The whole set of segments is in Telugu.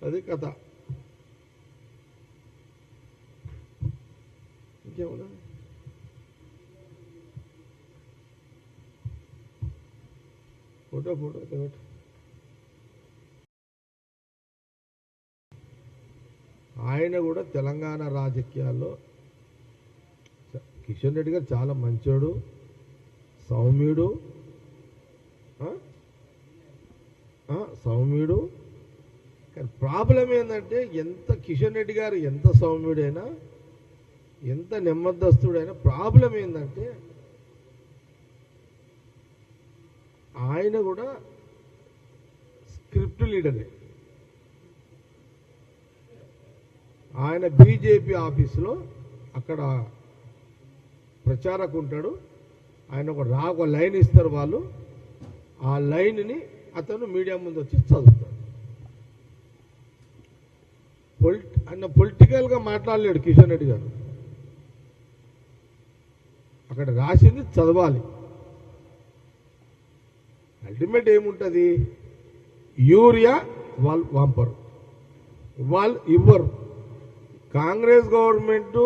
అది కథ. ఇంకేమన్నా ఫోటో ఆయన కూడా తెలంగాణ రాజకీయాల్లో కిషన్ రెడ్డి గారు చాలా మంచోడు, సౌమ్యుడు. కానీ ప్రాబ్లం ఏంటంటే ఎంత కిషన్ రెడ్డి గారు ఎంత సౌమ్యుడైనా ఎంత నెమ్మదస్తుడైనా ప్రాబ్లం ఏంటంటే ఆయన కూడా స్క్రిప్ట్ లీడరే. ఆయన బీజేపీ ఆఫీసులో అక్కడ ప్రచారకు ఉంటాడు. ఆయన ఒక లైన్ ఇస్తారు వాళ్ళు, ఆ లైన్ని అతను మీడియా ముందు వచ్చి చదువుతాడు. ఆయన పొలిటికల్గా మాట్లాడలేడు కిషన్ రెడ్డి గారు. అక్కడ రాసింది చదవాలి. అల్టిమేట్ ఏముంటుంది, యూరియా వాళ్ళు పంపరు, వాళ్ళు ఇవ్వరు. కాంగ్రెస్ గవర్నమెంట్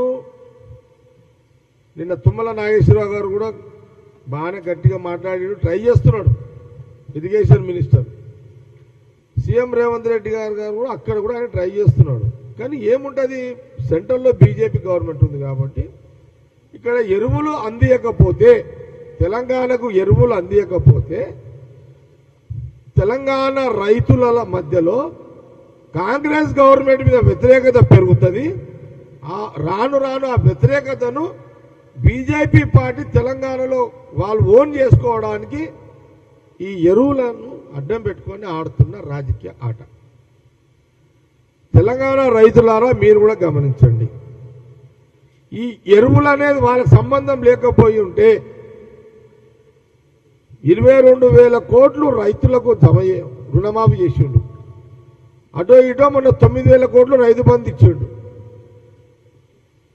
నిన్న తుమ్మల నాగేశ్వరరావు గారు కూడా బాగానే గట్టిగా మాట్లాడి ట్రై చేస్తున్నాడు, irrigation minister. CM Revanth Reddy గారు కూడా అక్కడ కూడా ఆయన ట్రై చేస్తున్నాడు. కానీ ఏముంటుంది, సెంట్రల్లో బీజేపీ గవర్నమెంట్ ఉంది కాబట్టి ఇక్కడ ఎరువులు అందియకపోతే, తెలంగాణకు ఎరువులు అందియకపోతే తెలంగాణ రైతుల మధ్యలో కాంగ్రెస్ గవర్నమెంట్ మీద వ్యతిరేకత పెరుగుతుంది. రాను రాను ఆ వ్యతిరేకతను బీజేపీ పార్టీ తెలంగాణలో వాళ్ళు ఓన్ చేసుకోవడానికి ఈ ఎరువులను అడ్డం పెట్టుకొని ఆడుతున్న రాజకీయ ఆట. తెలంగాణ రైతులారా మీరు కూడా గమనించండి. ఈ ఎరువులు అనేది వాళ్ళకి సంబంధం లేకపోయి ఉంటే 22,000 కోట్లు రైతులకు రుణమాఫీ చేసిండు. అటో ఇటో మొన్న 9,000 కోట్లు రైతు బంధు ఇచ్చిండు.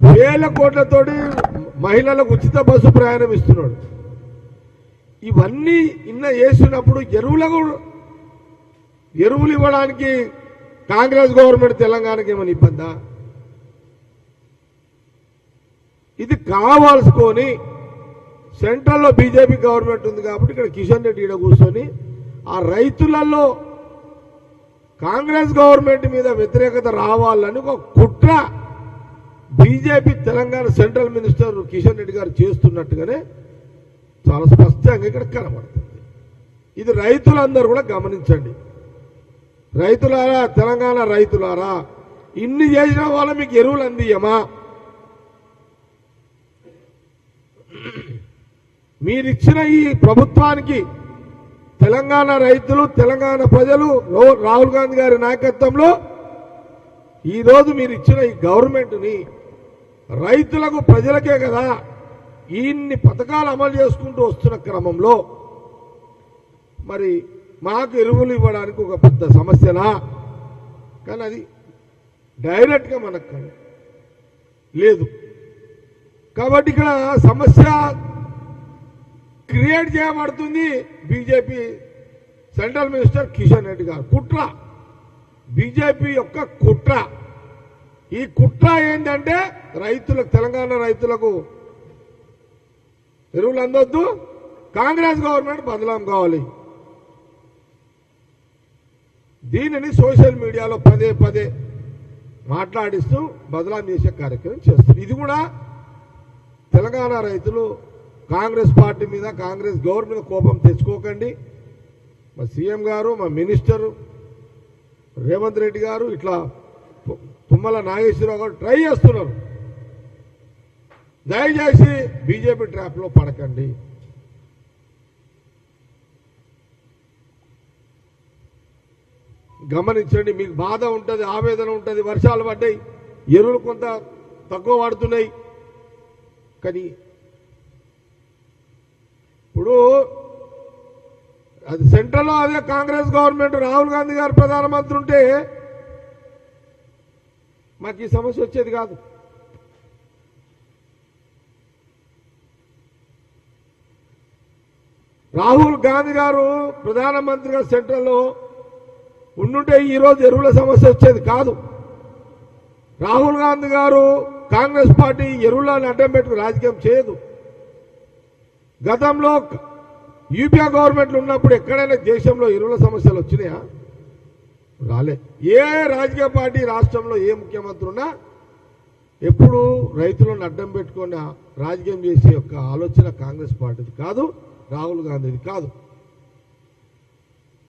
1,000 కోట్లతోటి మహిళలకు ఉచిత బస్సు ప్రయాణం ఇస్తున్నాడు. ఇవన్నీ వేసినప్పుడు ఎరువులు ఇవ్వడానికి కాంగ్రెస్ గవర్నమెంట్ తెలంగాణకి ఏమైనా ఇబ్బందా? ఇది కావాల్సుకొని సెంట్రల్లో బీజేపీ గవర్నమెంట్ ఉంది కాబట్టి ఇక్కడ కిషన్ రెడ్డి ఈడ కూర్చొని ఆ రైతులలో కాంగ్రెస్ గవర్నమెంట్ మీద వ్యతిరేకత రావాలని ఒక కుట్ర BJP Telangana central minister Kishan Reddy గారు చేస్తున్నట్టుగానే చాలా స్పష్టంగా ఇక్కడ కనబడుతుంది. ఇది రైతులందరూ కూడా గమనించండి. రైతులారా, తెలంగాణ రైతులారా, ఇన్ని చేసిన వాళ్ళ మీకు ఎరువులు అందియమా? మీరిచ్చిన ఈ ప్రభుత్వానికి తెలంగాణ రైతులు, తెలంగాణ ప్రజలు రాహుల్ గాంధీ గారి నాయకత్వంలో ఈరోజు మీరు ఇచ్చిన ఈ గవర్నమెంట్ని రైతులకు, ప్రజలకే కదా ఇన్ని పథకాలు అమలు చేసుకుంటూ వస్తున్న క్రమంలో మరి మాకు ఎరువులు ఇవ్వడానికి ఒక పెద్ద సమస్యనా? కానీ అది డైరెక్ట్గా మనకు లేదు కాబట్టి ఇక్కడ సమస్య క్రియేట్ చేయబడుతుంది. BJP central minister Kishan Reddy గారు కుట్ర, బీజేపీ యొక్క కుట్ర. ఈ కుట్ర ఏంటంటే రైతులకు, తెలంగాణ రైతులకు ఎరువులు అందొద్దు, కాంగ్రెస్ గవర్నమెంట్ బదలాం కావాలి. దీనిని సోషల్ మీడియాలో పదే మాట్లాడిస్తూ బదలాం చేసే కార్యక్రమం చేస్తారు. ఇది కూడా తెలంగాణ రైతులు కాంగ్రెస్ పార్టీ మీద, కాంగ్రెస్ గవర్నమెంట్ మీద కోపం తెచ్చుకోకండి. మా సీఎం గారు, మా మినిస్టర్ రేవంత్ రెడ్డి గారు, ఇట్లా తుమ్మల నాగేశ్వరరావు గారు ట్రై చేస్తున్నారు. దయచేసి బీజేపీ ట్రాప్లో పడకండి. గమనించండి. మీకు బాధ ఉంటుంది, ఆవేదన ఉంటుంది. వర్షాలు పడ్డాయి, ఎరువులు కొంత తక్కువ వాడుతున్నాయి. కానీ ఇప్పుడు అది సెంట్రల్లో అదే కాంగ్రెస్ గవర్నమెంట్, రాహుల్ గాంధీ గారు ప్రధానమంత్రి ఉంటే మాకు ఈ సమస్య వచ్చేది కాదు. రాహుల్ గాంధీ గారు ప్రధానమంత్రిగా సెంట్రల్లో ఉండుంటే ఈరోజు ఎరువుల సమస్య వచ్చేది కాదు. రాహుల్ గాంధీ గారు కాంగ్రెస్ పార్టీ ఎరువులను అడ్డం పెట్టుకుని రాజకీయం చేయదు. గతంలో యూపీఏ గవర్నమెంట్లు ఉన్నప్పుడు ఎక్కడైనా దేశంలో ఎరువుల సమస్యలు వచ్చినాయా? రాలే. ఏ రాజకీయ పార్టీ రాష్ట్రంలో ఏ ముఖ్యమంత్రి ఉన్నా ఎప్పుడు రైతులను అడ్డం పెట్టుకుని రాజకీయం చేసే యొక్క ఆలోచన కాంగ్రెస్ పార్టీది కాదు, రాహుల్ గాంధీది కాదు.